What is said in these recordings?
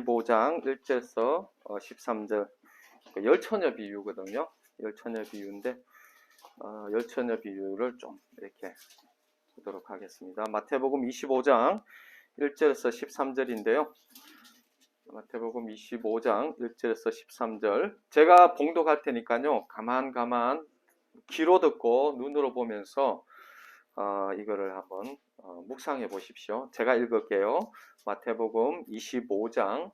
25장 1절에서 13절 열처녀 비유거든요. 열처녀 비유인데 열처녀 비유를 좀 이렇게 보도록 하겠습니다. 마태복음 25장 1절에서 13절인데요. 마태복음 25장 1절에서 13절 제가 봉독할 테니까요. 가만 귀로 듣고 눈으로 보면서 이거를 한번 묵상해 보십시오. 제가 읽을게요. 마태복음 25장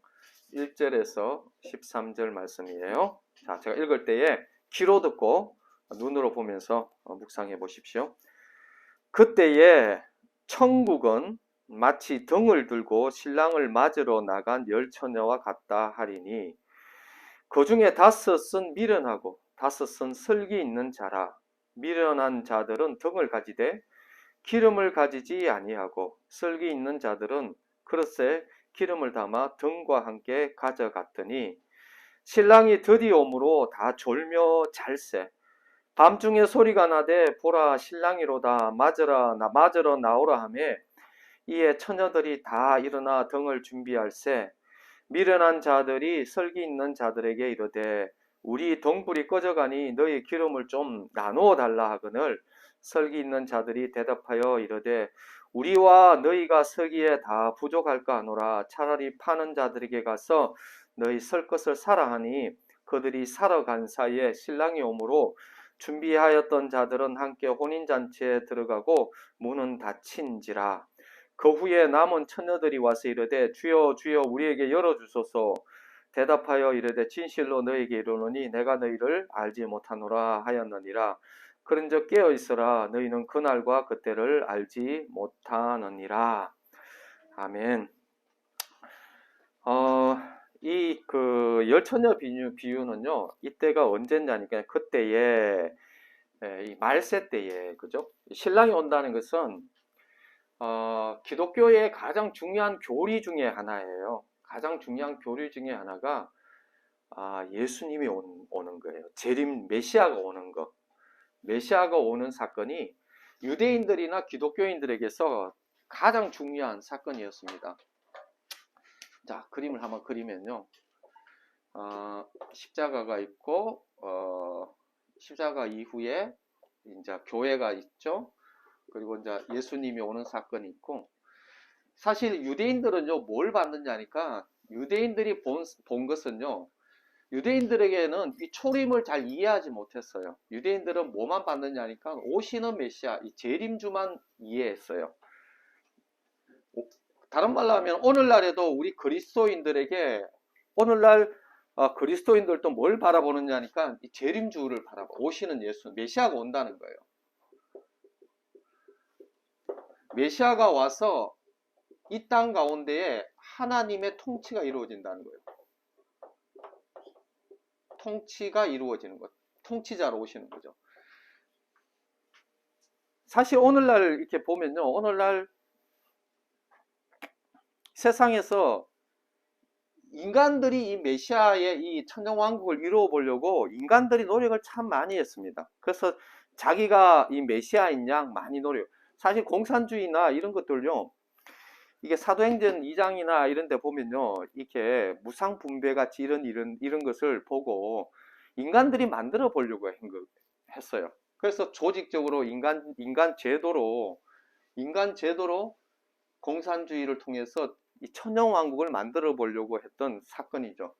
1절에서 13절 말씀이에요. 자, 제가 읽을 때에 귀로 듣고 눈으로 보면서 묵상해 보십시오. 그때에 천국은 마치 등을 들고 신랑을 맞으러 나간 열처녀와 같다 하리니 그 중에 다섯은 미련하고 다섯은 슬기 있는 자라. 미련한 자들은 등을 가지되 기름을 가지지 아니하고 슬기 있는 자들은 그릇에 기름을 담아 등과 함께 가져갔더니 신랑이 드디어 오므로 다 졸며 잘세. 밤중에 소리가 나되 보라 신랑이로다 맞으러 나오라 하매 이에 처녀들이 다 일어나 등을 준비할세. 미련한 자들이 슬기 있는 자들에게 이르되 우리 등불이 꺼져가니 너희 기름을 좀 나누어 달라 하거늘 슬기 있는 자들이 대답하여 이르되 우리와 너희가 서기에 다 부족할까 하노라. 차라리 파는 자들에게 가서 너희 쓸 것을 사라 하니 그들이 사러 간 사이에 신랑이 오므로 준비하였던 자들은 함께 혼인잔치에 들어가고 문은 닫힌지라. 그 후에 남은 처녀들이 와서 이르되 주여 주여 우리에게 열어주소서. 대답하여 이르되 진실로 너희에게 이르노니 내가 너희를 알지 못하노라 하였느니라. 그런즉 깨어있으라. 너희는 그날과 그때를 알지 못하느니라. 아멘. 이 열처녀 비유는요, 이때가 언제냐니까 그때에 이 말세 때에 그죠? 신랑이 온다는 것은 기독교의 가장 중요한 교리 중에 하나예요. 가장 중요한 교리 중에 하나가 예수님이 오는 거예요. 재림 메시아가 오는 것. 메시아가 오는 사건이 유대인들이나 기독교인들에게서 가장 중요한 사건이었습니다. 자, 그림을 한번 그리면요. 십자가가 있고 십자가 이후에 이제 교회가 있죠. 그리고 이제 예수님이 오는 사건이 있고, 사실 유대인들은요 뭘 받느냐니까 유대인들이 본 것은요, 유대인들에게는 이 초림을 잘 이해하지 못했어요. 유대인들은 뭐만 받느냐니까 오시는 메시아, 이 재림주만 이해했어요. 다른 말로 하면 오늘날에도 우리 그리스도인들에게 오늘날 그리스도인들도 뭘 바라보느냐니까 이 재림주를 바라보, 오시는 예수, 메시아가 온다는 거예요. 메시아가 와서 이 땅 가운데에 하나님의 통치가 이루어진다는 거예요. 통치가 이루어지는 것. 통치자로 오시는 거죠. 사실 오늘날 이렇게 보면요. 오늘날 세상에서 인간들이 이 메시아의 이 천정왕국을 이루어 보려고 인간들이 노력을 참 많이 했습니다. 그래서 자기가 이 메시아인 양 많이 노력. 사실 공산주의나 이런 것들요. 이게 사도행전 2장이나 이런 데 보면요. 이렇게 무상분배 같이 이런 것을 보고 인간들이 만들어 보려고 했어요. 그래서 조직적으로 인간 제도로 공산주의를 통해서 이 천정왕국을 만들어 보려고 했던 사건이죠.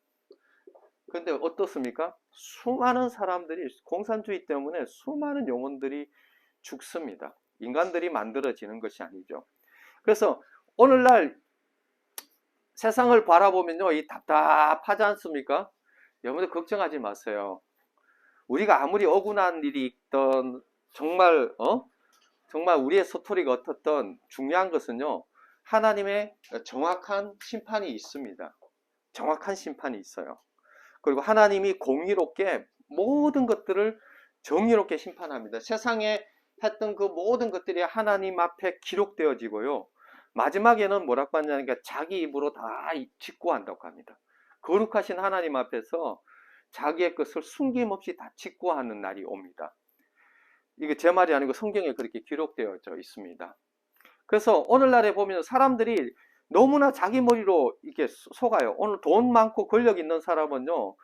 그런데 어떻습니까? 수많은 사람들이 공산주의 때문에 수많은 영혼들이 죽습니다. 인간들이 만들어지는 것이 아니죠. 그래서 오늘날 세상을 바라보면요, 이 답답하지 않습니까? 여러분들 걱정하지 마세요. 우리가 아무리 억울한 일이 있던 정말 우리의 스토리가 어떻든 중요한 것은요, 하나님의 정확한 심판이 있습니다. 정확한 심판이 있어요. 그리고 하나님이 공의롭게 모든 것들을 정의롭게 심판합니다. 세상에 했던 그 모든 것들이 하나님 앞에 기록되어지고요. 마지막에는 뭐라고 하냐니까 자기 입으로 다 직고한다고 합니다. 거룩하신 하나님 앞에서 자기의 것을 숨김없이 다 직고하는 날이 옵니다. 이게 제 말이 아니고 성경에 그렇게 기록되어져 있습니다. 그래서 오늘날에 보면 사람들이 너무나 자기 머리로 이렇게 속아요. 오늘 돈 많고 권력 있는 사람은요,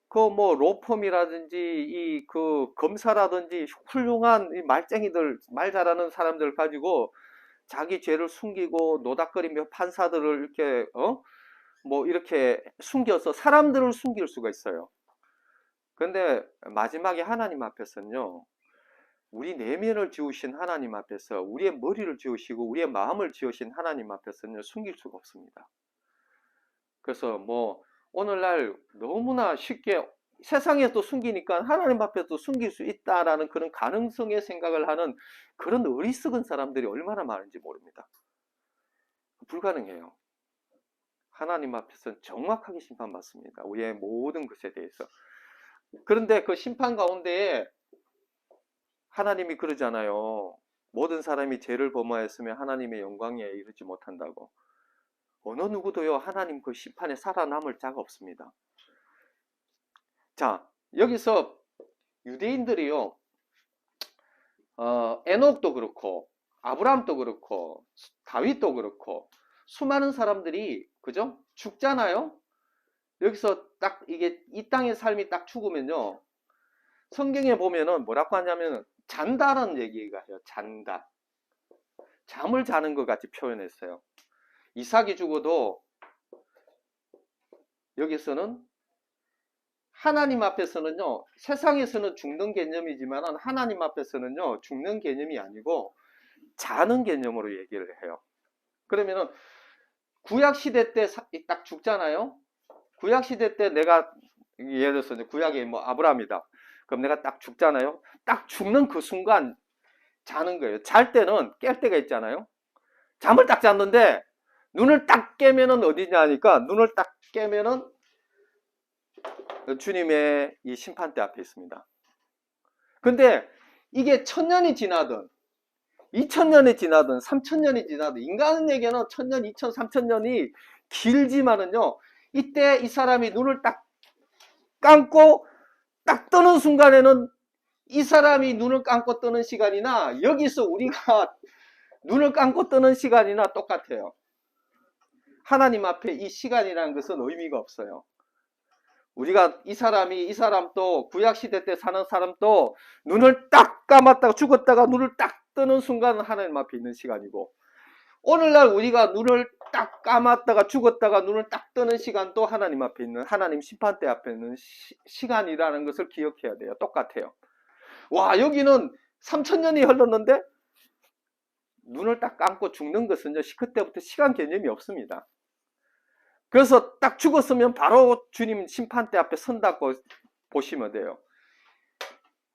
그 뭐 로펌이라든지 이 그 검사라든지 훌륭한 이 말쟁이들, 말 잘하는 사람들 가지고 자기 죄를 숨기고 노닥거리며 판사들을 이렇게 뭐 이렇게 숨겨서 사람들을 숨길 수가 있어요. 그런데 마지막에 하나님 앞에서는요, 우리 내면을 지으신 하나님 앞에서, 우리의 머리를 지으시고 우리의 마음을 지으신 하나님 앞에서는 숨길 수가 없습니다. 그래서 뭐 오늘날 너무나 쉽게 세상에도 숨기니까 하나님 앞에도 숨길 수 있다라는 그런 가능성의 생각을 하는 그런 어리석은 사람들이 얼마나 많은지 모릅니다. 불가능해요. 하나님 앞에서는 정확하게 심판받습니다. 우리의 모든 것에 대해서. 그런데 그 심판 가운데에 하나님이 그러잖아요. 모든 사람이 죄를 범하였으면 하나님의 영광에 이르지 못한다고. 어느 누구도요, 하나님 그 심판에 살아남을 자가 없습니다. 자, 여기서 유대인들이요, 에녹도 그렇고, 아브람도 그렇고, 다윗도 그렇고, 수많은 사람들이, 그죠? 죽잖아요? 여기서 딱 이게 이 땅의 삶이 딱 죽으면요, 성경에 보면은 뭐라고 하냐면 잔다라는 얘기가 해요. 잔다. 잠을 자는 것 같이 표현했어요. 이삭이 죽어도 여기서는 하나님 앞에서는요, 세상에서는 죽는 개념이지만 하나님 앞에서는요, 죽는 개념이 아니고 자는 개념으로 얘기를 해요. 그러면은 구약시대 때 딱 죽잖아요. 구약시대 때 내가 예를 들어서 구약에 뭐 아브라함이다. 그럼 내가 딱 죽잖아요. 딱 죽는 그 순간 자는 거예요. 잘 때는 깰 때가 있잖아요. 잠을 딱 잤는데 눈을 딱 깨면은 어디냐 하니까 눈을 딱 깨면은 주님의 이 심판대 앞에 있습니다. 근데 이게 1000년이 지나든 2000년이 지나든 3000년이 지나든 인간에게는 1000년, 2000, 3000년이 길지만은요, 이때 이 사람이 눈을 딱 감고 딱 뜨는 순간에는 이 사람이 눈을 감고 뜨는 시간이나 여기서 우리가 눈을 감고 뜨는 시간이나 똑같아요. 하나님 앞에 이 시간이라는 것은 의미가 없어요. 우리가 이 사람도 구약시대 때 사는 사람도 눈을 딱 감았다가 죽었다가 눈을 딱 뜨는 순간 하나님 앞에 있는 시간이고, 오늘날 우리가 눈을 딱 감았다가 죽었다가 눈을 딱 뜨는 시간도 하나님 앞에 있는, 하나님 심판대 앞에 있는 시간이라는 것을 기억해야 돼요. 똑같아요. 와, 여기는 3000년이 흘렀는데 눈을 딱 감고 죽는 것은요, 그때부터 시간 개념이 없습니다. 그래서 딱 죽었으면 바로 주님 심판대 앞에 선다고 보시면 돼요.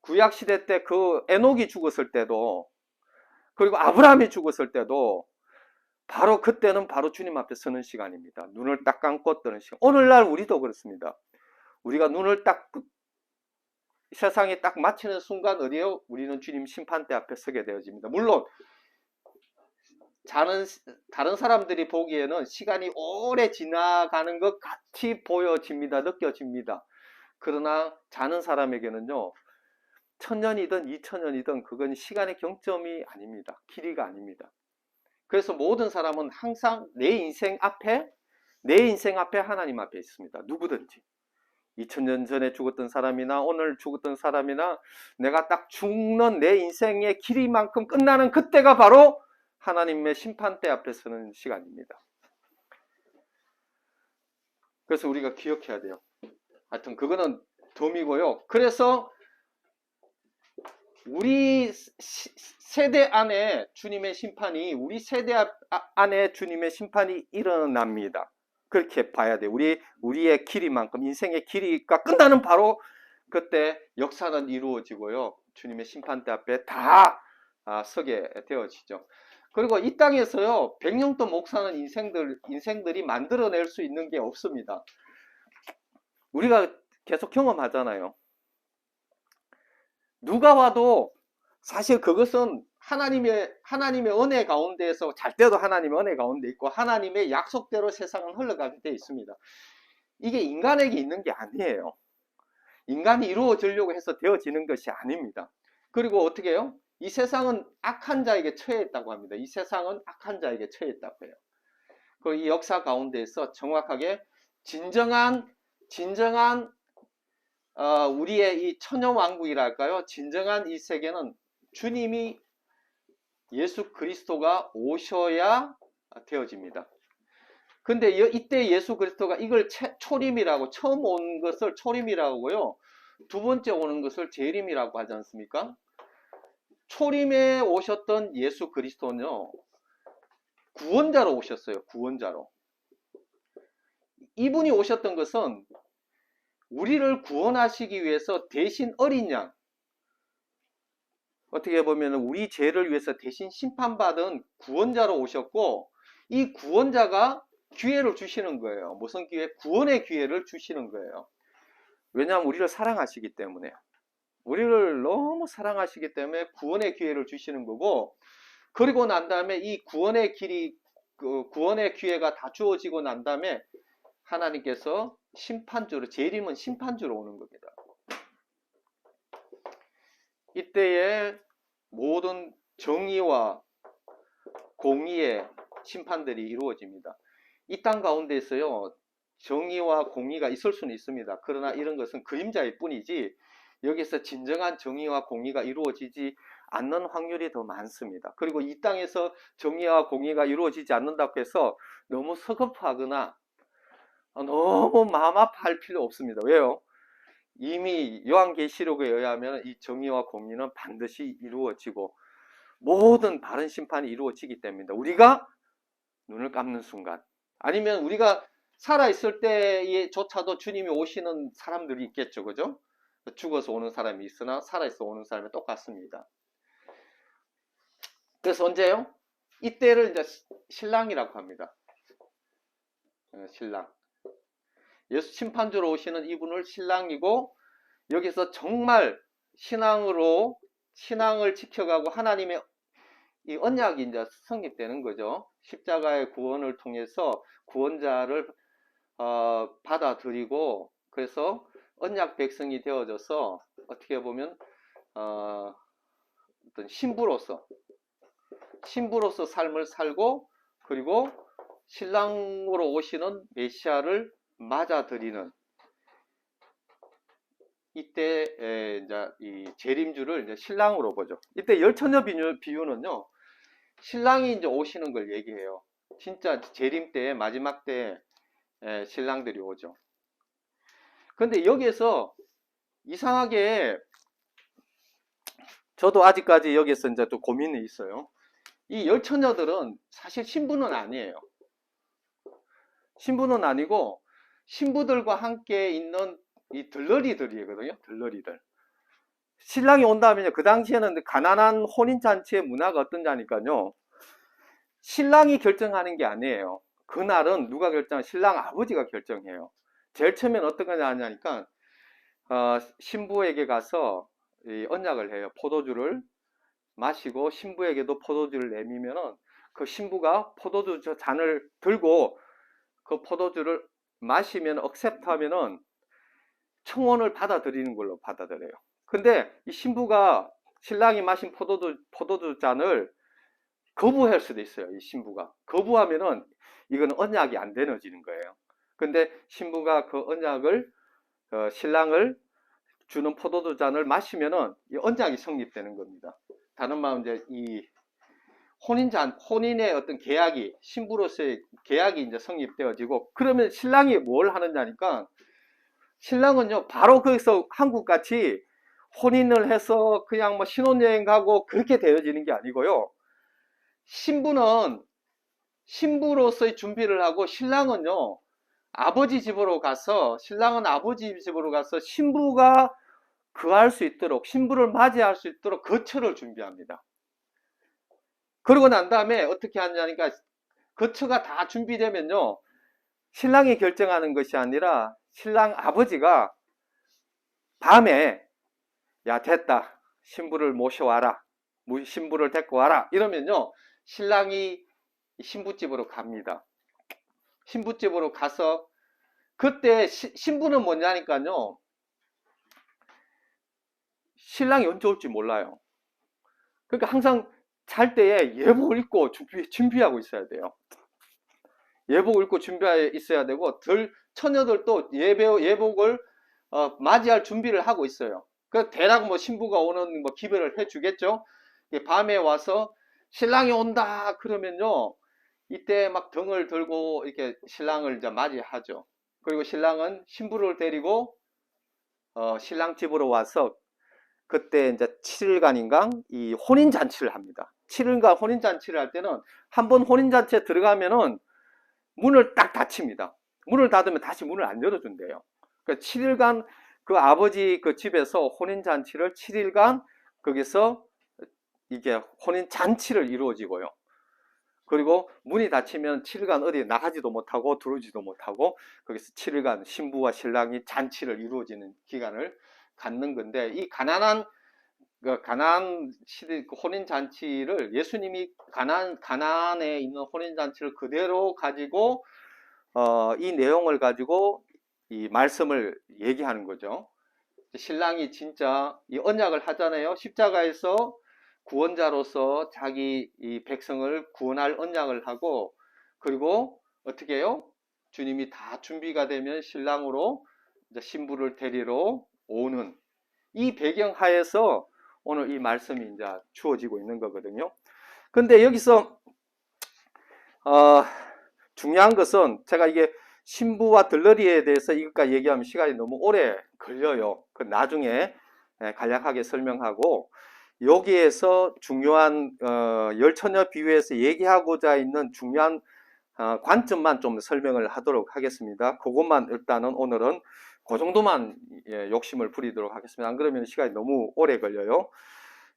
구약시대 때 그 에녹이 죽었을 때도, 그리고 아브라함이 죽었을 때도 바로 그때는 바로 주님 앞에 서는 시간입니다. 눈을 딱 감고 뜨는 시간. 오늘날 우리도 그렇습니다. 우리가 눈을 딱 세상에 딱 마치는 순간 어디에요? 우리는 주님 심판대 앞에 서게 되어집니다. 물론 다른 사람들이 보기에는 시간이 오래 지나가는 것 같이 보여집니다. 느껴집니다. 그러나 자는 사람에게는요, 1000년이든 2000년이든 그건 시간의 경점이 아닙니다. 길이가 아닙니다. 그래서 모든 사람은 항상 내 인생 앞에 하나님 앞에 있습니다. 누구든지 2000년 전에 죽었던 사람이나 오늘 죽었던 사람이나 내가 딱 죽는 내 인생의 길이만큼 끝나는 그때가 바로 하나님의 심판대 앞에 서는 시간입니다. 그래서 우리가 기억해야 돼요. 하여튼 그거는 덤이고요. 그래서 우리 세대 안에 주님의 심판이, 우리 세대 안에 주님의 심판이 일어납니다. 그렇게 봐야 돼요. 우리의 길이만큼, 인생의 길이가 끝나는 바로 그때 역사는 이루어지고요. 주님의 심판대 앞에 다 서게 되어지죠. 그리고 이 땅에서요, 100년도 못 사는 인생들이 만들어낼 수 있는 게 없습니다. 우리가 계속 경험하잖아요. 누가 와도 사실 그것은 하나님의 은혜 가운데에서, 잘 때도 하나님의 은혜 가운데 있고 하나님의 약속대로 세상은 흘러가게 되어 있습니다. 이게 인간에게 있는 게 아니에요. 인간이 이루어지려고 해서 되어지는 것이 아닙니다. 그리고 어떻게 해요? 이 세상은 악한 자에게 처해 있다고 합니다. 이 세상은 악한 자에게 처해 있다고 해요. 그 이 역사 가운데에서 정확하게 진정한 우리의 이 천연왕국이랄까요? 진정한 이 세계는 주님이 예수 그리스도가 오셔야 되어집니다. 근데 이때 예수 그리스도가 이걸 초림이라고, 처음 온 것을 초림이라고요. 두 번째 오는 것을 재림이라고 하지 않습니까? 초림에 오셨던 예수 그리스도는요, 구원자로 오셨어요. 구원자로. 이분이 오셨던 것은 우리를 구원하시기 위해서 대신 어린 양, 어떻게 보면 우리 죄를 위해서 대신 심판받은 구원자로 오셨고, 이 구원자가 기회를 주시는 거예요. 무슨 기회? 구원의 기회를 주시는 거예요. 왜냐하면 우리를 사랑하시기 때문에. 우리를 너무 사랑하시기 때문에 구원의 기회를 주시는 거고, 그리고 난 다음에 이 구원의 길이, 구원의 기회가 다 주어지고 난 다음에 하나님께서 심판주로, 재림은 심판주로 오는 겁니다. 이때에 모든 정의와 공의의 심판들이 이루어집니다. 이 땅 가운데서요, 정의와 공의가 있을 수는 있습니다. 그러나 이런 것은 그림자일 뿐이지 여기서 진정한 정의와 공의가 이루어지지 않는 확률이 더 많습니다. 그리고 이 땅에서 정의와 공의가 이루어지지 않는다고 해서 너무 서급하거나 너무 마음 아파할 필요 없습니다. 왜요? 이미 요한계시록에 의하면 이 정의와 공의는 반드시 이루어지고 모든 바른 심판이 이루어지기 때문입니다. 우리가 눈을 감는 순간, 아니면 우리가 살아있을 때조차도 주님이 오시는 사람들이 있겠죠. 그죠? 죽어서 오는 사람이 있으나 살아있어 오는 사람이 똑같습니다. 그래서 언제요? 이때를 이제 신랑이라고 합니다. 신랑. 예수 심판주로 오시는 이분을 신랑이고, 여기서 정말 신앙을 지켜가고 하나님의 이 언약이 이제 성립되는 거죠. 십자가의 구원을 통해서 구원자를 받아들이고, 그래서 언약 백성이 되어져서 어떻게 보면 어떤 신부로서 삶을 살고, 그리고 신랑으로 오시는 메시아를 맞아들이는, 이때 이제 이 재림주를 이제 신랑으로 보죠. 이때 열처녀 비유는요, 신랑이 이제 오시는 걸 얘기해요. 진짜 재림 때, 마지막 때 신랑들이 오죠. 근데 여기에서 이상하게 저도 아직까지 여기에서 이제 또 고민이 있어요. 이 열처녀들은 사실 신부는 아니에요. 신부는 아니고 신부들과 함께 있는 이 들러리들이거든요. 들러리들. 신랑이 온다면요, 그 당시에는 가난한 혼인잔치의 문화가 어떤자니까요, 신랑이 결정하는 게 아니에요. 그날은 누가 결정하냐? 신랑 아버지가 결정해요. 제일 처음엔 어떤 거냐 하니까 신부에게 가서 이 언약을 해요. 포도주를 마시고 신부에게도 포도주를 내미면은 그 신부가 포도주 저 잔을 들고 그 포도주를 마시면 억셉트하면은 청혼을 받아들이는 걸로 받아들여요. 근데 이 신부가 신랑이 마신 포도주 잔을 거부할 수도 있어요. 이 신부가 거부하면은 이건 언약이 안 되어지는 거예요. 근데 신부가 그 언약을 신랑을 주는 포도주 잔을 마시면은 이 언약이 성립되는 겁니다. 다른 말은 이제 이 혼인의 어떤 계약이, 신부로서의 계약이 이제 성립되어지고, 그러면 신랑이 뭘 하느냐니까, 신랑은요 바로 거기서 한국같이 혼인을 해서 그냥 뭐 신혼여행 가고 그렇게 되어지는 게 아니고요, 신부는 신부로서의 준비를 하고, 신랑은요 아버지 집으로 가서, 신랑은 아버지 집으로 가서 신부가 거할 수 있도록, 신부를 맞이할 수 있도록 거처를 준비합니다. 그러고 난 다음에 어떻게 하냐니까, 거처가 다 준비되면요, 신랑이 결정하는 것이 아니라 신랑 아버지가 밤에 야 됐다, 신부를 모셔와라, 신부를 데리고 와라 이러면요, 신랑이 신부집으로 갑니다. 신부집으로 가서, 그때 신부는 뭐냐니까요, 신랑이 언제 올지 몰라요. 그러니까 항상 잘 때에 예복을 입고 준비하고 있어야 돼요. 예복을 입고 준비해 있어야 되고, 처녀들도 예복을 맞이할 준비를 하고 있어요. 그 대략 뭐 신부가 오는 뭐 기별을 해주겠죠. 밤에 와서 신랑이 온다 그러면요, 이때 막 등을 들고 이렇게 신랑을 이제 맞이하죠. 그리고 신랑은 신부를 데리고 신랑 집으로 와서 그때 이제 7일간인가 이 혼인잔치를 합니다. 7일간 혼인잔치를 할 때는 한번 혼인잔치에 들어가면은 문을 딱 닫힙니다. 문을 닫으면 다시 문을 안 열어준대요. 그러니까 7일간 그 아버지 그 집에서 혼인잔치를 7일간 거기서 이게 혼인잔치를 이루어지고요. 그리고 문이 닫히면 7일간 어디 나가지도 못하고 들어오지도 못하고 거기서 7일간 신부와 신랑이 잔치를 이루어지는 기간을 갖는 건데, 이 가난한 시대 혼인잔치를 예수님이 가난에 있는 혼인잔치를 그대로 가지고 이 내용을 가지고 이 말씀을 얘기하는 거죠. 신랑이 진짜 이 언약을 하잖아요. 십자가에서 구원자로서 자기 이 백성을 구원할 언약을 하고, 그리고 어떻게 해요? 주님이 다 준비가 되면 신랑으로 이제 신부를 데리러 오는 이 배경 하에서 오늘 이 말씀이 이제 주어지고 있는 거거든요. 근데 여기서 중요한 것은, 제가 이게 신부와 들러리에 대해서 이것까지 얘기하면 시간이 너무 오래 걸려요. 그 나중에 간략하게 설명하고, 여기에서 중요한 열처녀 비유에서 얘기하고자 있는 중요한 관점만 좀 설명을 하도록 하겠습니다. 그것만 일단은 오늘은 그 정도만 욕심을 부리도록 하겠습니다. 안 그러면 시간이 너무 오래 걸려요.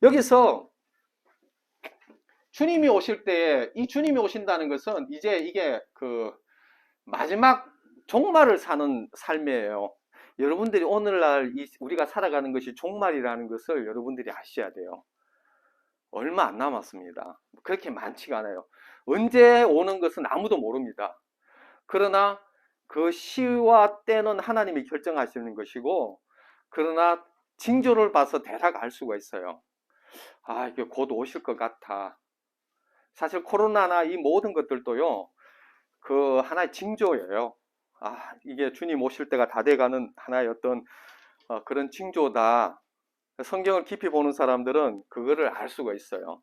여기서 주님이 오실 때에, 이 주님이 오신다는 것은 이제 이게 그 마지막 종말을 사는 삶이에요. 여러분들이 오늘날 우리가 살아가는 것이 종말이라는 것을 여러분들이 아셔야 돼요. 얼마 안 남았습니다. 그렇게 많지가 않아요. 언제 오는 것은 아무도 모릅니다. 그러나 그 시와 때는 하나님이 결정하시는 것이고, 그러나 징조를 봐서 대략 알 수가 있어요. 아, 이게 곧 오실 것 같아. 사실 코로나나 이 모든 것들도요, 그 하나의 징조예요. 아, 이게 주님 오실 때가 다 돼가는 하나의 어떤 그런 징조다. 성경을 깊이 보는 사람들은 그거를 알 수가 있어요.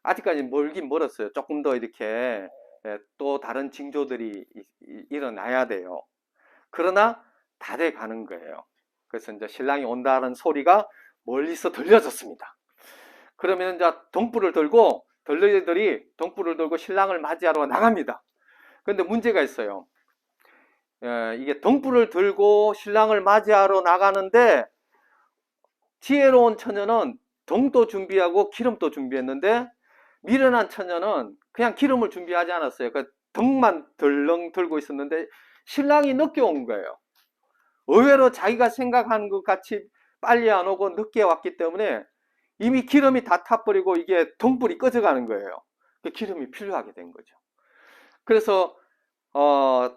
아직까지 멀긴 멀었어요. 조금 더 이렇게 또 다른 징조들이 일어나야 돼요. 그러나 다 돼가는 거예요. 그래서 이제 신랑이 온다는 소리가 멀리서 들려졌습니다. 그러면 이제 등불을 들고 들러리들이 등불을 들고 신랑을 맞이하러 나갑니다. 그런데 문제가 있어요. 이게 등불을 들고 신랑을 맞이하러 나가는데, 지혜로운 처녀는 등도 준비하고 기름도 준비했는데, 미련한 처녀는 그냥 기름을 준비하지 않았어요. 그 등만 덜렁 들고 있었는데 신랑이 늦게 온 거예요. 의외로 자기가 생각한 것 같이 빨리 안 오고 늦게 왔기 때문에 이미 기름이 다 타버리고 이게 등불이 꺼져가는 거예요. 그 기름이 필요하게 된 거죠. 그래서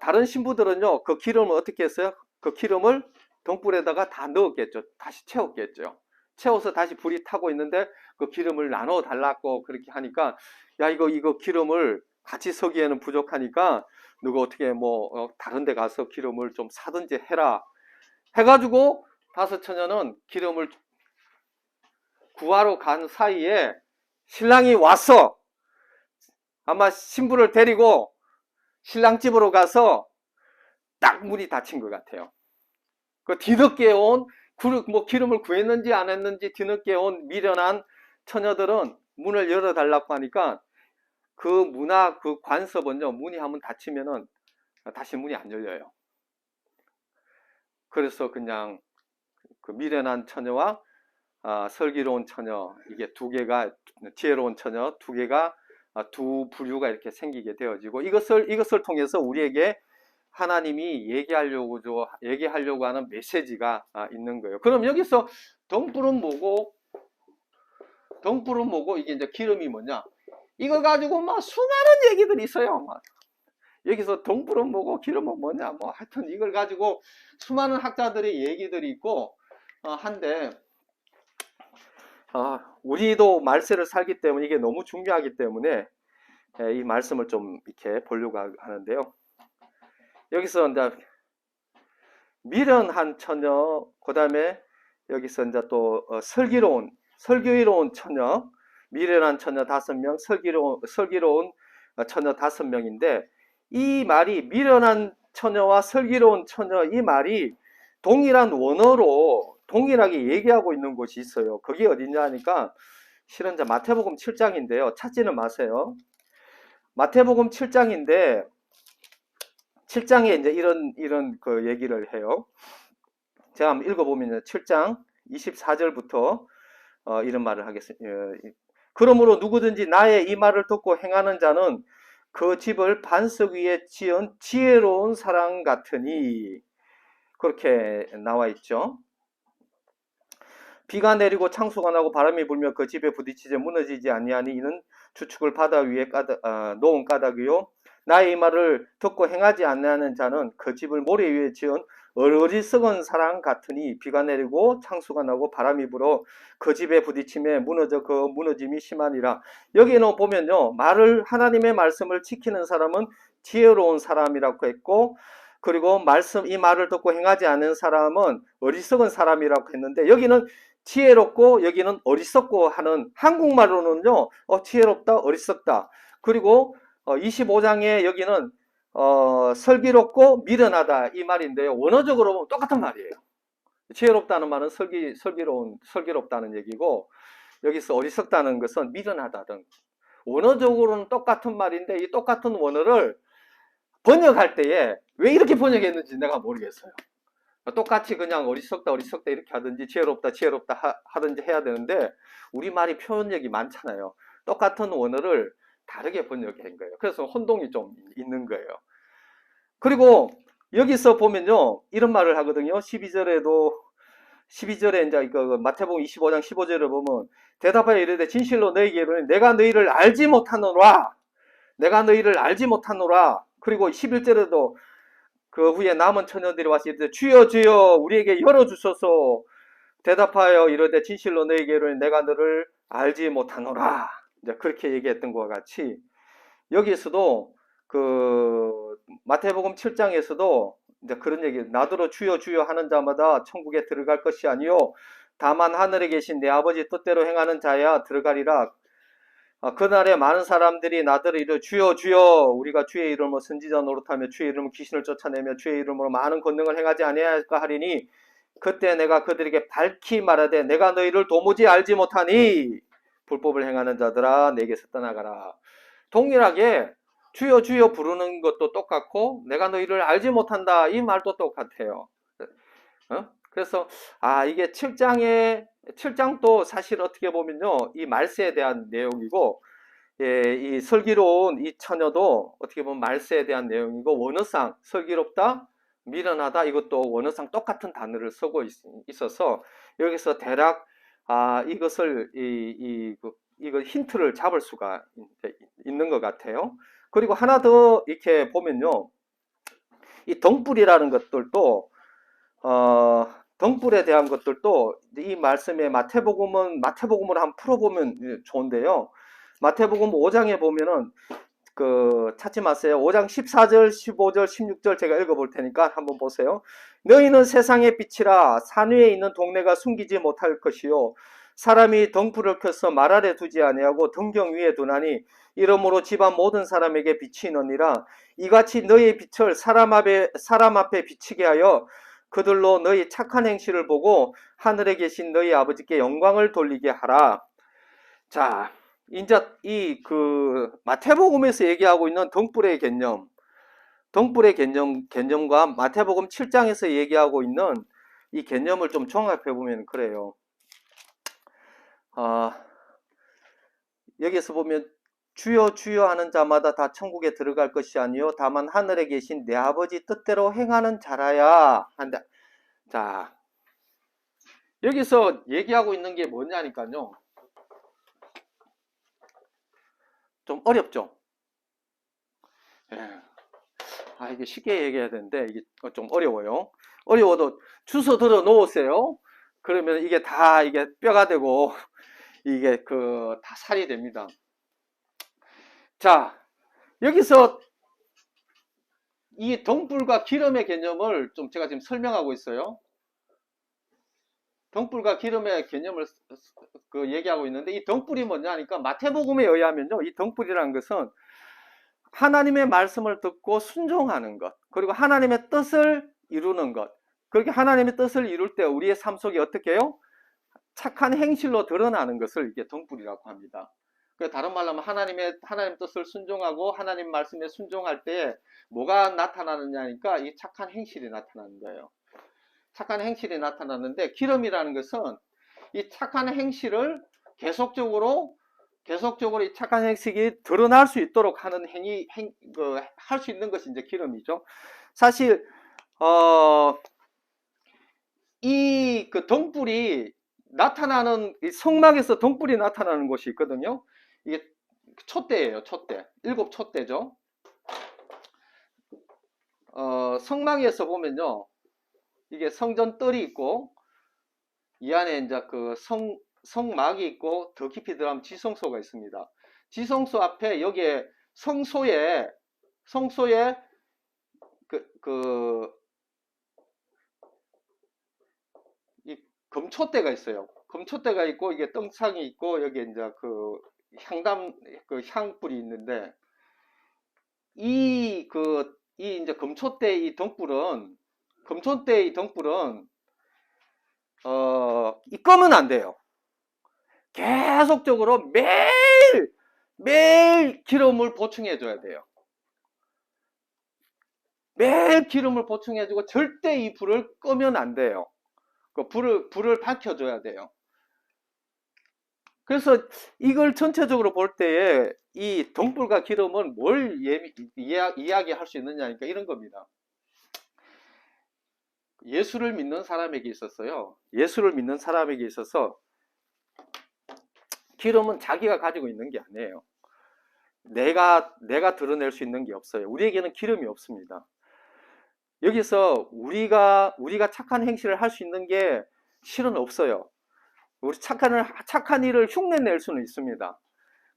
다른 신부들은요, 그 기름을 어떻게 했어요? 그 기름을 등불에다가 다 넣었겠죠. 다시 채웠겠죠. 채워서 다시 불이 타고 있는데 그 기름을 나눠 달라고 그렇게 하니까, 야, 이거 기름을 같이 서기에는 부족하니까 누가 어떻게 뭐 다른 데 가서 기름을 좀 사든지 해라 해가지고, 다섯 처녀는 기름을 구하러 간 사이에 신랑이 왔어. 아마 신부를 데리고 신랑 집으로 가서 딱 문이 닫힌 것 같아요. 그 뒤늦게 온, 뭐 기름을 구했는지 안 했는지 뒤늦게 온 미련한 처녀들은 문을 열어달라고 하니까, 그 그 관섭은요, 문이 한번 닫히면은 다시 문이 안 열려요. 그래서 그냥 그 미련한 처녀와 슬기로운 처녀, 이게 두 개가, 지혜로운 처녀 두 개가 두 부류가 이렇게 생기게 되어지고, 이것을 통해서 우리에게 하나님이 얘기하려고 하는 메시지가 있는 거예요. 그럼 여기서 등불은 뭐고, 이게 이제 기름이 뭐냐, 이거 가지고 막 수많은 얘기들이 있어요. 여기서 등불은 뭐고 기름은 뭐냐, 뭐 하여튼 이걸 가지고 수많은 학자들의 얘기들이 있고 한데, 우리도 말세를 살기 때문에 이게 너무 중요하기 때문에 이 말씀을 좀 이렇게 보려고 하는데요. 여기서 이제 미련한 처녀, 그 다음에 여기서 이제 또 설교이로운 처녀, 미련한 처녀 5명, 설교로운 처녀 5명인데, 이 말이 미련한 처녀와 설교로운 처녀, 이 말이 동일한 원어로 동일하게 얘기하고 있는 곳이 있어요. 그게 어디냐 하니까 실은 이제 마태복음 7장인데요. 찾지는 마세요. 마태복음 7장인데 7장에 이제 이런 그 얘기를 해요. 제가 한번 읽어보면 7장 24절부터 이런 말을 하겠습니다. 그러므로 누구든지 나의 이 말을 듣고 행하는 자는 그 집을 반석 위에 지은 지혜로운 사람 같으니, 그렇게 나와 있죠. 비가 내리고 창수가 나고 바람이 불며 그 집에 부딪히지 무너지지 아니하니 이는 주축을 바다 위에 놓은 까닭이요, 나의 이 말을 듣고 행하지 않는 자는 그 집을 모래 위에 지은 어리석은 사람 같으니 비가 내리고 창수가 나고 바람이 불어 그 집에 부딪힘에 무너져 그 무너짐이 심하니라. 여기는 보면요, 하나님의 말씀을 지키는 사람은 지혜로운 사람이라고 했고, 그리고 이 말을 듣고 행하지 않는 사람은 어리석은 사람이라고 했는데, 여기는 지혜롭고 여기는 어리석고 하는, 한국말로는요 지혜롭다, 어리석다. 그리고 25장에 여기는 슬기롭고 미련하다 이 말인데요, 원어적으로 보면 똑같은 말이에요. 지혜롭다는 말은 슬기롭다는 얘기고, 여기서 어리석다는 것은 미련하다든, 원어적으로는 똑같은 말인데 이 똑같은 원어를 번역할 때에 왜 이렇게 번역했는지 내가 모르겠어요. 똑같이 그냥 어리석다 이렇게 하든지 지혜롭다 하든지 해야 되는데, 우리말이 표현력이 많잖아요. 똑같은 원어를 다르게 번역한 거예요. 그래서 혼동이 좀 있는 거예요. 그리고 여기서 보면요, 이런 말을 하거든요. 12절에 이제 마태복음 25장 15절을 보면, 대답하여 이르되 진실로 너희에게 이르노니 내가 너희를 알지 못하노라. 그리고 11절에도 그 후에 남은 처녀들이 와서 이르되 주여 주여 우리에게 열어주소서. 대답하여 이르되 진실로 너희에게 이르노니 내가 너를 알지 못하노라. 이제 그렇게 얘기했던 것과 같이, 여기에서도 그 마태복음 7장에서도 이제 그런 얘기, 나더러 주여 주여 하는 자마다 천국에 들어갈 것이 아니요 다만 하늘에 계신 내 아버지 뜻대로 행하는 자야 들어가리라. 그날에 많은 사람들이 나더러 이르 주여 주여 우리가 주의 이름으로 선지자 노릇하며 주의 이름으로 귀신을 쫓아내며 주의 이름으로 많은 권능을 행하지 아니할까 하리니, 그때 내가 그들에게 밝히 말하되 내가 너희를 도무지 알지 못하니 불법을 행하는 자들아 내게서 떠나가라. 동일하게 주여 주여 부르는 것도 똑같고 내가 너희를 알지 못한다 이 말도 똑같아요. 그래서 이게 7장도 사실 어떻게 보면요, 이 말세에 대한 내용이고, 이 슬기로운 이 처녀도 어떻게 보면 말세에 대한 내용이고, 원어상 슬기롭다, 미련하다 이것도 원어상 똑같은 단어를 쓰고 있어서 여기서 대략 이것을 이거 힌트를 잡을 수가 있는 것 같아요. 그리고 하나 더 이렇게 보면요, 이 덩불이라는 것들도 덩불에 대한 것들도 이 말씀에 마태복음으로 한번 풀어보면 좋은데요. 마태복음 5장에 보면은 찾지 마세요. 5장 14절, 15절, 16절 제가 읽어볼 테니까 한번 보세요. 너희는 세상의 빛이라. 산 위에 있는 동네가 숨기지 못할 것이요 사람이 덩불을 켜서 말 아래 두지 아니하고 등경 위에 두나니 이러므로 집안 모든 사람에게 빛이 있느니라. 이같이 너희의 빛을 사람 앞에 비치게 하여 그들로 너희 착한 행실을 보고 하늘에 계신 너희 아버지께 영광을 돌리게 하라. 자, 이제 마태복음에서 얘기하고 있는 덩불의 개념과 마태복음 7장에서 얘기하고 있는 이 개념을 좀 종합해 보면 그래요. 여기서 보면 주여 주여 하는 자마다 다 천국에 들어갈 것이 아니요 다만 하늘에 계신 내 아버지 뜻대로 행하는 자라야 한다. 자, 여기서 얘기하고 있는 게 뭐냐니까요, 좀 어렵죠? 이게 쉽게 얘기해야 되는데 이게 좀 어려워요. 어려워도 주워 들어 놓으세요. 그러면 이게 다 뼈가 되고 이게 다 살이 됩니다. 자, 여기서 이 등불과 기름의 개념을 좀 제가 지금 설명하고 있어요. 등불과 기름의 개념을 얘기하고 있는데, 이 등불이 뭐냐 하니까 마태복음에 의하면요, 이 등불이라는 것은 하나님의 말씀을 듣고 순종하는 것, 그리고 하나님의 뜻을 이루는 것. 그렇게 하나님의 뜻을 이룰 때 우리의 삶 속에 어떻게 해요? 착한 행실로 드러나는 것을 이게 등불이라고 합니다. 다른 말로 하면 하나님 뜻을 순종하고 하나님 말씀에 순종할 때 뭐가 나타나느냐니까 이 착한 행실이 나타나는 거예요. 착한 행실이 나타나는데, 기름이라는 것은 이 착한 행실을 계속적으로 이 착한 행실이 드러날 수 있도록 하는 할 수 있는 것이 이제 기름이죠. 사실 이 등불이 나타나는, 이 성막에서 등불이 나타나는 곳이 있거든요. 이게 촛대예요. 촛대. 7 촛대죠. 성막에서 보면요, 이게 성전 뜰이 있고 이 안에 이제 그 성막이 있고 더 깊이 들어가면 지성소가 있습니다. 지성소 앞에 여기에 성소에 이 금촛대가 있어요. 금촛대가 있고 이게 떡상이 있고 여기에 이제 향불이 있는데, 이 이제 금촛대 이 등불은 끄면 안 돼요. 계속적으로 매일 기름을 보충해 줘야 돼요. 매일 기름을 보충해 주고 절대 이 불을 끄면 안 돼요. 그 불을 밝혀 줘야 돼요. 그래서 이걸 전체적으로 볼 때에 이 등불과 기름은 뭘 이야기할 수 있느냐니까 이런 겁니다. 예수를 믿는 사람에게 있어서요, 예수를 믿는 사람에게 있어서 기름은 자기가 가지고 있는 게 아니에요. 내가 드러낼 수 있는 게 없어요. 우리에게는 기름이 없습니다. 여기서 우리가 착한 행실을 할 수 있는 게 실은 없어요. 우리 착한 일을 흉내낼 수는 있습니다.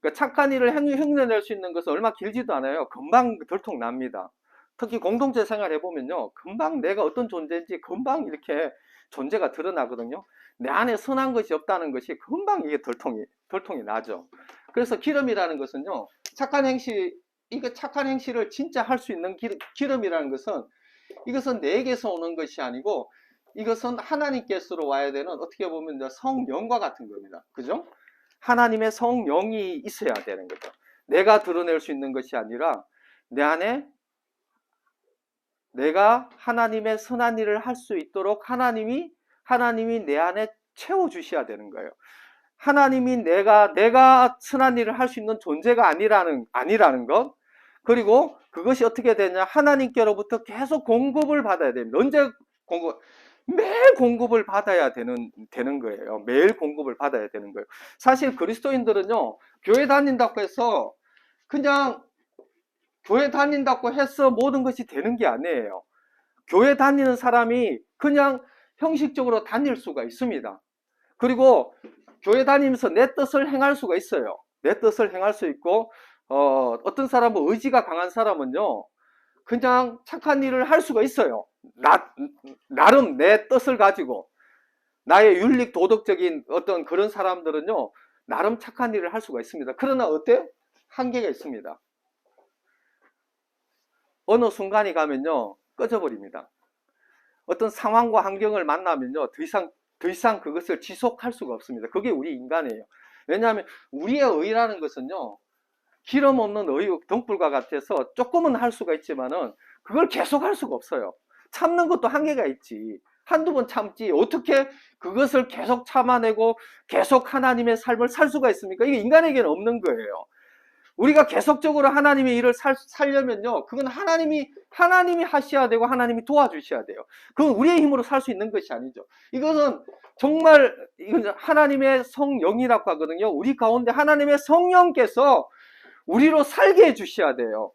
그러니까 착한 일을 흉내낼 수 있는 것은 얼마 길지도 않아요. 금방 들통납니다. 특히 공동체 생활 해보면요, 금방 내가 어떤 존재인지 금방 이렇게 존재가 드러나거든요. 내 안에 선한 것이 없다는 것이 금방 이게 들통이 나죠. 그래서 기름이라는 것은요, 착한 행실을 진짜 할 수 있는 기름이라는 것은, 이것은 내게서 오는 것이 아니고 이것은 하나님께서로 와야 되는, 어떻게 보면 성령과 같은 겁니다. 그죠? 하나님의 성령이 있어야 되는 거죠. 내가 드러낼 수 있는 것이 아니라 내 안에 내가 하나님의 선한 일을 할 수 있도록 하나님이 내 안에 채워주셔야 되는 거예요. 하나님이 내가 선한 일을 할 수 있는 존재가 아니라는 것. 그리고 그것이 어떻게 되냐, 하나님께로부터 계속 공급을 받아야 됩니다. 언제 매일 공급을 받아야 되는 거예요. 매일 공급을 받아야 되는 거예요. 사실 그리스도인들은요, 교회 다닌다고 해서 그냥 교회 다닌다고 해서 모든 것이 되는 게 아니에요. 교회 다니는 사람이 그냥 형식적으로 다닐 수가 있습니다. 그리고 교회 다니면서 내 뜻을 행할 수가 있어요. 내 뜻을 행할 수 있고, 어떤 사람은, 의지가 강한 사람은요, 그냥 착한 일을 할 수가 있어요. 나름 내 뜻을 가지고. 나의 윤리 도덕적인 어떤 그런 사람들은요, 나름 착한 일을 할 수가 있습니다. 그러나 어때요? 한계가 있습니다. 어느 순간이 가면요, 꺼져버립니다. 어떤 상황과 환경을 만나면요, 더 이상 그것을 지속할 수가 없습니다. 그게 우리 인간이에요. 왜냐하면 우리의 의라는 것은요, 기름 없는 의, 등불과 같아서 조금은 할 수가 있지만은 그걸 계속 할 수가 없어요. 참는 것도 한계가 있지. 한두 번 참지 어떻게 그것을 계속 참아내고 계속 하나님의 삶을 살 수가 있습니까? 이게 인간에게는 없는 거예요. 우리가 계속적으로 하나님의 일을 살려면요, 그건 하나님이 하셔야 되고 하나님이 도와주셔야 돼요. 그건 우리의 힘으로 살 수 있는 것이 아니죠. 이건 하나님의 성령이라고 하거든요. 우리 가운데 하나님의 성령께서 우리로 살게 해 주셔야 돼요.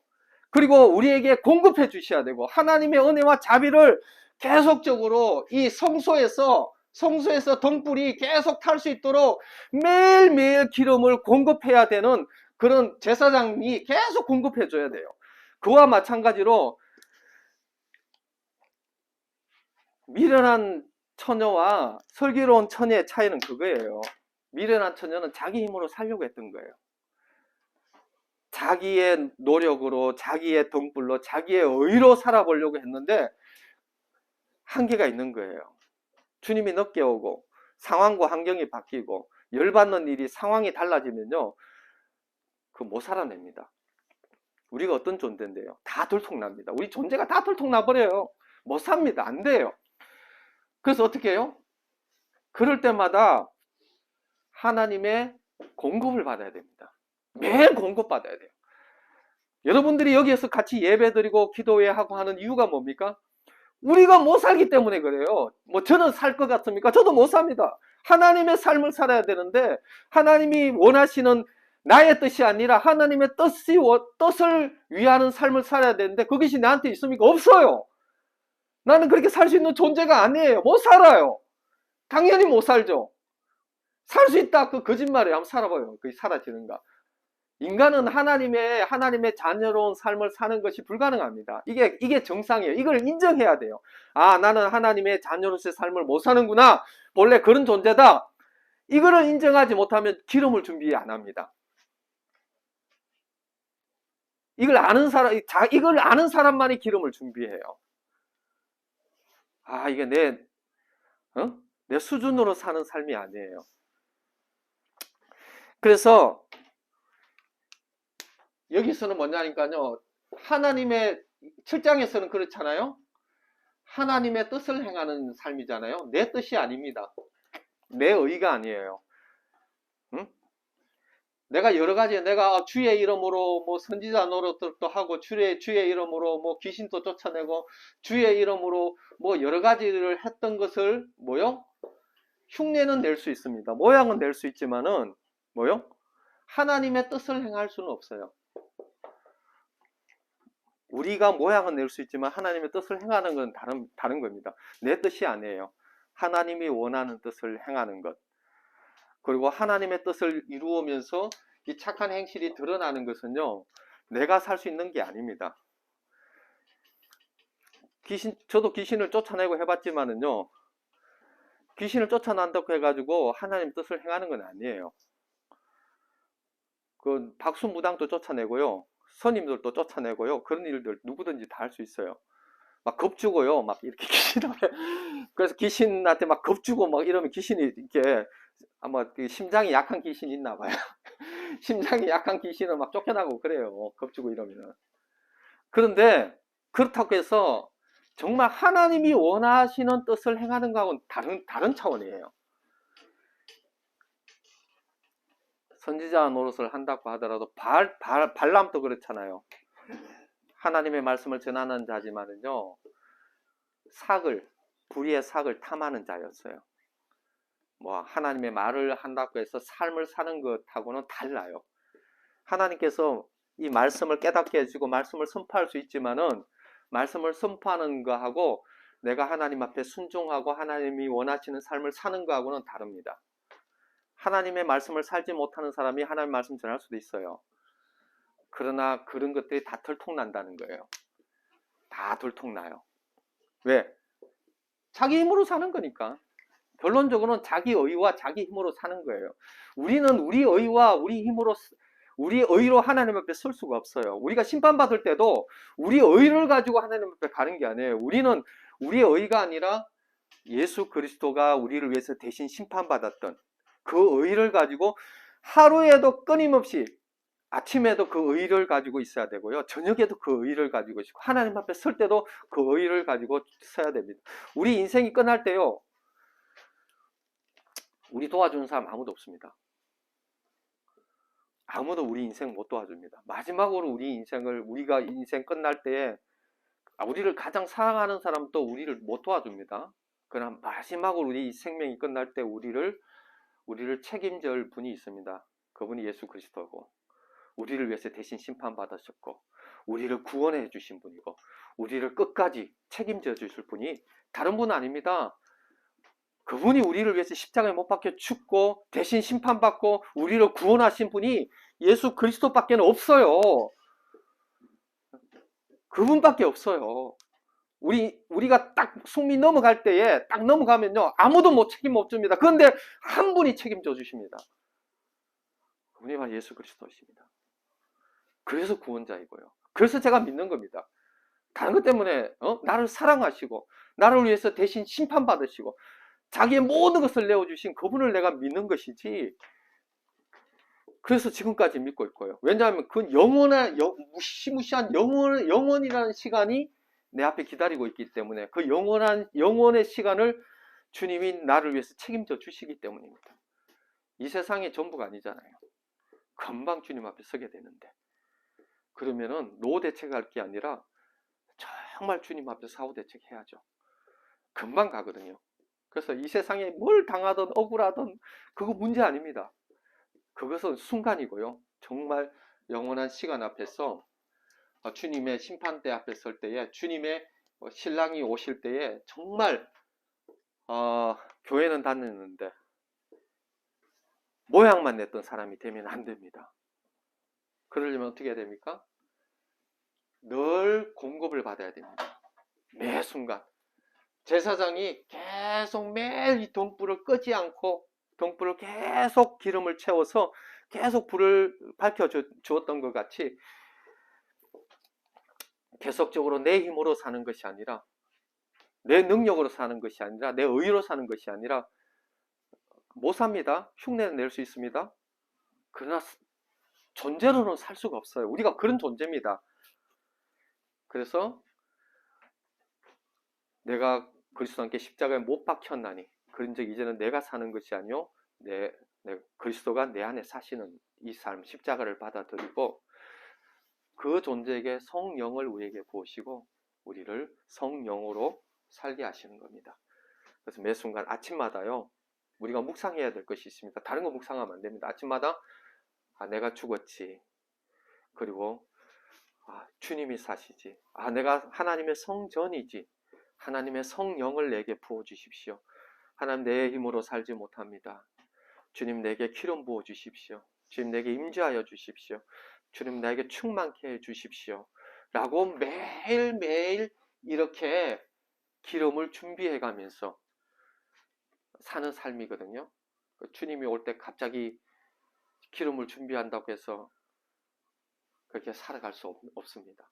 그리고 우리에게 공급해 주셔야 되고, 하나님의 은혜와 자비를 계속적으로 이 성소에서 등불이 계속 탈 수 있도록 매일매일 기름을 공급해야 되는 그런 제사장이 계속 공급해 줘야 돼요. 그와 마찬가지로 미련한 처녀와 슬기로운 처녀의 차이는 그거예요. 미련한 처녀는 자기 힘으로 살려고 했던 거예요. 자기의 노력으로, 자기의 등불로, 자기의 의로 살아보려고 했는데 한계가 있는 거예요. 주님이 늦게 오고 상황과 환경이 바뀌고 열받는 일이, 상황이 달라지면요, 그거 못 살아냅니다. 우리가 어떤 존재인데요? 다 들통납니다. 우리 존재가 다 들통나버려요. 못 삽니다. 안 돼요. 그래서 어떻게 해요? 그럴 때마다 하나님의 공급을 받아야 됩니다. 매일 공급받아야 돼요. 여러분들이 여기에서 같이 예배드리고 기도회하고 하는 이유가 뭡니까? 우리가 못 살기 때문에 그래요. 뭐 저는 살 것 같습니까? 저도 못 삽니다. 하나님의 삶을 살아야 되는데 하나님이 원하시는 나의 뜻이 아니라 하나님의 뜻을 위하는 삶을 살아야 되는데 그것이 나한테 있습니까? 없어요. 나는 그렇게 살 수 있는 존재가 아니에요. 못 살아요. 당연히 못 살죠. 살 수 있다. 그 거짓말이에요. 한번 살아봐요. 그게 사라지는가? 인간은 하나님의 자녀로운 삶을 사는 것이 불가능합니다. 이게 정상이에요. 이걸 인정해야 돼요. 아, 나는 하나님의 자녀로서의 삶을 못 사는구나. 본래 그런 존재다. 이거를 인정하지 못하면 기름을 준비 안 합니다. 이걸 아는 사람만이 기름을 준비해요. 아, 이게 내 수준으로 사는 삶이 아니에요. 그래서 여기서는 뭐냐니까요. 하나님의 7장에서는 그렇잖아요. 하나님의 뜻을 행하는 삶이잖아요. 내 뜻이 아닙니다. 내 의가 아니에요. 응? 내가 여러 가지, 내가 주의 이름으로 뭐 선지자 노릇도 하고, 주의 이름으로 뭐 귀신도 쫓아내고, 주의 이름으로 뭐 여러 가지를 했던 것을 뭐요? 흉내는 낼 수 있습니다. 모양은 낼 수 있지만은 뭐요? 하나님의 뜻을 행할 수는 없어요. 우리가 모양은 낼 수 있지만 하나님의 뜻을 행하는 건 다른 겁니다. 내 뜻이 아니에요. 하나님이 원하는 뜻을 행하는 것. 그리고 하나님의 뜻을 이루면서 이 착한 행실이 드러나는 것은요, 내가 살 수 있는 게 아닙니다. 저도 귀신을 쫓아내고 해봤지만은요, 귀신을 쫓아낸다고 해가지고 하나님 뜻을 행하는 건 아니에요. 그 박수무당도 쫓아내고요, 스님들도 쫓아내고요, 그런 일들 누구든지 다 할 수 있어요. 막 겁주고요, 막 이렇게 그래서 귀신한테 막 겁주고 막 이러면 귀신이 이렇게 아마 심장이 약한 귀신이 있나 봐요. 심장이 약한 귀신은 막 쫓겨나고 그래요. 겁주고 이러면. 그런데 그렇다고 해서 정말 하나님이 원하시는 뜻을 행하는 거하고는 다른 차원이에요. 선지자 노릇을 한다고 하더라도 발람도 그렇잖아요. 하나님의 말씀을 전하는 자지만은요, 불의의 삭을 탐하는 자였어요. 뭐 하나님의 말을 한다고 해서 삶을 사는 것하고는 달라요. 하나님께서 이 말씀을 깨닫게 해주고 말씀을 선포할 수 있지만은 말씀을 선포하는 거하고 내가 하나님 앞에 순종하고 하나님이 원하시는 삶을 사는 거하고는 다릅니다. 하나님의 말씀을 살지 못하는 사람이 하나님의 말씀 전할 수도 있어요. 그러나 그런 것들이 다 들통난다는 거예요. 다 들통나요. 왜? 자기 힘으로 사는 거니까. 결론적으로는 자기 의와 자기 힘으로 사는 거예요. 우리는 우리 의와 우리 의로 하나님 앞에 설 수가 없어요. 우리가 심판받을 때도 우리 의를 가지고 하나님 앞에 가는 게 아니에요. 우리는 우리의 의가 아니라 예수 그리스도가 우리를 위해서 대신 심판받았던 그 의를 가지고 하루에도 끊임없이, 아침에도 그 의를 가지고 있어야 되고요, 저녁에도 그 의를 가지고 있고, 하나님 앞에 설 때도 그 의를 가지고 서야 됩니다. 우리 인생이 끝날 때요, 우리 도와주는 사람 아무도 없습니다. 아무도 우리 인생 못 도와줍니다. 마지막으로 우리가 인생 끝날 때에 우리를 가장 사랑하는 사람도 우리를 못 도와줍니다. 그러나 마지막으로 우리 생명이 끝날 때 우리를 책임질 분이 있습니다. 그분이 예수 그리스도고, 우리를 위해서 대신 심판받으셨고, 우리를 구원해 주신 분이고, 우리를 끝까지 책임져 주실 분이 다른 분 아닙니다. 그분이 우리를 위해서 십자가에 못 박혀 죽고 대신 심판받고 우리를 구원하신 분이 예수 그리스도밖에 없어요. 그분밖에 없어요. 우리가 딱 숙미 넘어갈 때에 딱 넘어가면요, 아무도 못 책임 못 줍니다. 그런데 한 분이 책임져 주십니다. 그분이 바로 예수 그리스도십니다. 그래서 구원자이고요. 그래서 제가 믿는 겁니다. 다른 것 때문에 나를 사랑하시고 나를 위해서 대신 심판받으시고 자기의 모든 것을 내어주신 그분을 내가 믿는 것이지, 그래서 지금까지 믿고 있고요. 왜냐하면 그 영원한 무시무시한 영원이라는 시간이 내 앞에 기다리고 있기 때문에, 그 영원의 시간을 주님이 나를 위해서 책임져 주시기 때문입니다. 이 세상이 전부가 아니잖아요. 금방 주님 앞에 서게 되는데, 그러면은 노 대책할 게 아니라 정말 주님 앞에 사후 대책해야죠. 금방 가거든요. 그래서 이 세상에 뭘 당하든 억울하든 그거 문제 아닙니다. 그것은 순간이고요. 정말 영원한 시간 앞에서 주님의 심판대 앞에 설 때에, 주님의 신랑이 오실 때에 정말 교회는 다녔는데 모양만 냈던 사람이 되면 안 됩니다. 그러려면 어떻게 해야 됩니까? 늘 공급을 받아야 됩니다. 매 순간. 제사장이 계속 매일 이 등불을 끄지 않고 등불을 계속 기름을 채워서 계속 불을 밝혀 주었던 것 같이, 계속적으로 내 힘으로 사는 것이 아니라, 내 능력으로 사는 것이 아니라, 내 의로 사는 것이 아니라, 못 삽니다. 흉내는 낼 수 있습니다. 그러나 존재로는 살 수가 없어요. 우리가 그런 존재입니다. 그래서 내가 그리스도 함께 십자가에 못 박혔나니 그런즉 이제는 내가 사는 것이 아니요 그리스도가 내 안에 사시는 이 삶, 십자가를 받아들이고 그 존재에게 성령을 우리에게 부으시고 우리를 성령으로 살게 하시는 겁니다. 그래서 매 순간 아침마다요, 우리가 묵상해야 될 것이 있습니다. 다른 거 묵상하면 안 됩니다. 아침마다 내가 죽었지, 그리고 주님이 사시지, 내가 하나님의 성전이지, 하나님의 성령을 내게 부어주십시오. 하나님, 내 힘으로 살지 못합니다. 주님, 내게 기름 부어주십시오. 주님, 내게 임재하여 주십시오. 주님, 나에게 충만케 해 주십시오. 라고 매일매일 이렇게 기름을 준비해 가면서 사는 삶이거든요. 주님이 올 때 갑자기 기름을 준비한다고 해서 그렇게 살아갈 수 없습니다.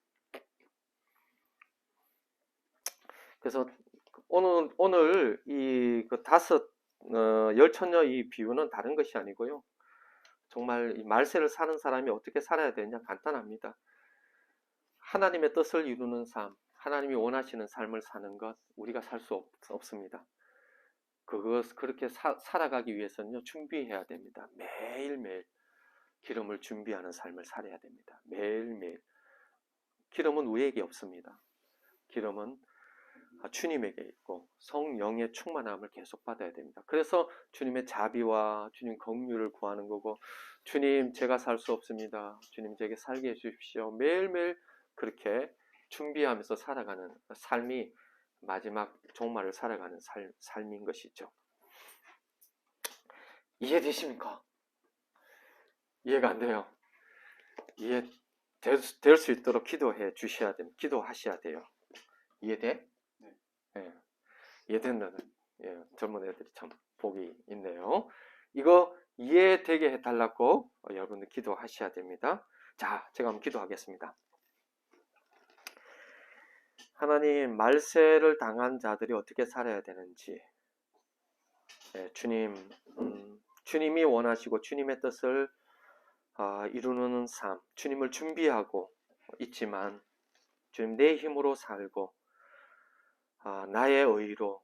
그래서 오늘 이 다섯 열처녀 이 비유는 다른 것이 아니고요. 정말 이 말세를 사는 사람이 어떻게 살아야 되냐, 간단합니다. 하나님의 뜻을 이루는 삶, 하나님이 원하시는 삶을 사는 것, 우리가 살 수 없습니다. 그렇게 살아가기 위해서는요, 준비해야 됩니다. 매일매일 기름을 준비하는 삶을 살아야 됩니다. 매일매일. 기름은 우리에게 없습니다. 기름은 주님에게 있고 성령의 충만함을 계속 받아야 됩니다. 그래서 주님의 자비와 주님 긍휼을 구하는 거고, 주님, 제가 살 수 없습니다. 주님, 제게 살게 해주십시오. 매일매일 그렇게 준비하면서 살아가는 삶이 마지막 종말을 살아가는 삶인 것이죠. 이해되십니까? 이해가 안 돼요. 이해될 수 있도록 기도해 주셔야 됩니다. 기도하셔야 돼요. 이해돼? 네. 이해된다는, 젊은 애들이 참 복이 있네요. 이거 이해되게 해달라고 여러분들 기도하셔야 됩니다. 자, 제가 한번 기도하겠습니다. 하나님, 말세를 당한 자들이 어떻게 살아야 되는지, 주님, 주님이 원하시고 주님의 뜻을 이루는 삶, 주님을 준비하고 있지만 주님, 내 힘으로 살고 나의 의로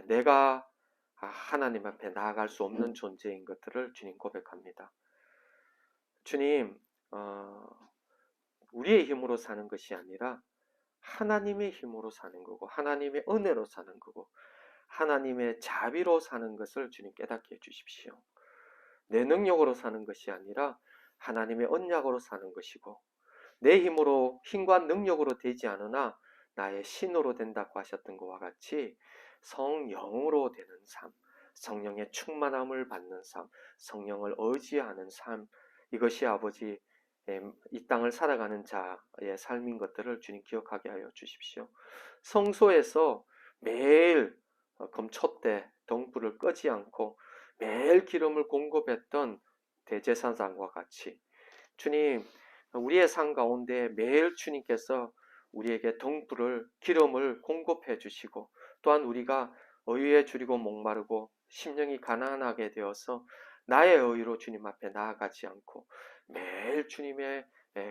내가 하나님 앞에 나아갈 수 없는 존재인 것들을 주님 고백합니다. 주님, 우리의 힘으로 사는 것이 아니라 하나님의 힘으로 사는 거고, 하나님의 은혜로 사는 거고, 하나님의 자비로 사는 것을 주님 깨닫게 해주십시오. 내 능력으로 사는 것이 아니라 하나님의 언약으로 사는 것이고, 내 힘과 능력으로 되지 않으나 나의 신으로 된다고 하셨던 것과 같이 성령으로 되는 삶, 성령의 충만함을 받는 삶, 성령을 의지하는 삶, 이것이 아버지 이 땅을 살아가는 자의 삶인 것들을 주님 기억하게 하여 주십시오. 성소에서 매일 금초 때 등불을 끄지 않고 매일 기름을 공급했던 대제사장과 같이 주님, 우리의 삶 가운데 매일 주님께서 우리에게 등불을 기름을 공급해 주시고 또한 우리가 의에 줄이고 목마르고 심령이 가난하게 되어서 나의 의로 주님 앞에 나아가지 않고 매일 주님의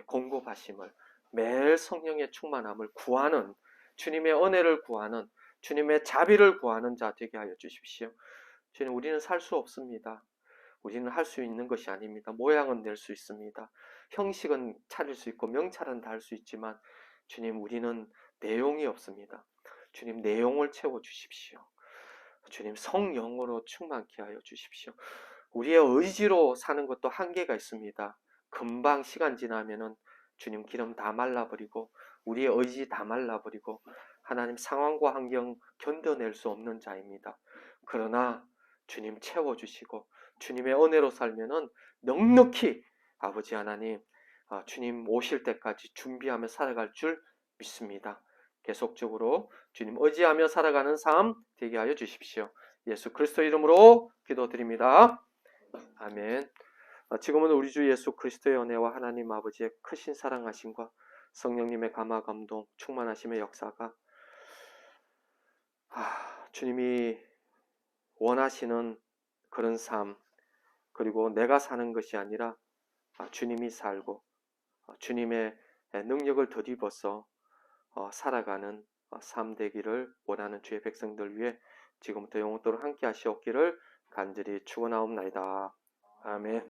공급하심을 매일 성령의 충만함을 구하는 주님의 은혜를 구하는 주님의 자비를 구하는 자 되게 하여 주십시오. 주님, 우리는 살 수 없습니다. 우리는 할 수 있는 것이 아닙니다. 모양은 낼 수 있습니다. 형식은 차릴 수 있고 명찰은 달 수 있지만 주님, 우리는 내용이 없습니다. 주님, 내용을 채워 주십시오. 주님, 성령으로 충만케 하여 주십시오. 우리의 의지로 사는 것도 한계가 있습니다. 금방 시간 지나면은 주님 기름 다 말라버리고 우리의 의지 다 말라버리고 하나님 상황과 환경 견뎌낼 수 없는 자입니다. 그러나 주님 채워주시고 주님의 은혜로 살면은 넉넉히 아버지 하나님 주님 오실 때까지 준비하며 살아갈 줄 믿습니다. 계속적으로 주님 의지하며 살아가는 삶 되게 하여 주십시오. 예수 그리스도 이름으로 기도드립니다. 아멘. 지금은 우리 주 예수 그리스도의 은혜와 하나님 아버지의 크신 사랑하심과 성령님의 감화 감동 충만하심의 역사가 주님이 원하시는 그런 삶 그리고 내가 사는 것이 아니라 주님이 살고 주님의 능력을 덧입어서 살아가는 삶 되기를 원하는 주의 백성들 위해 지금부터 영원토록 함께 하시옵기를 간절히 축원하옵나이다. 아멘.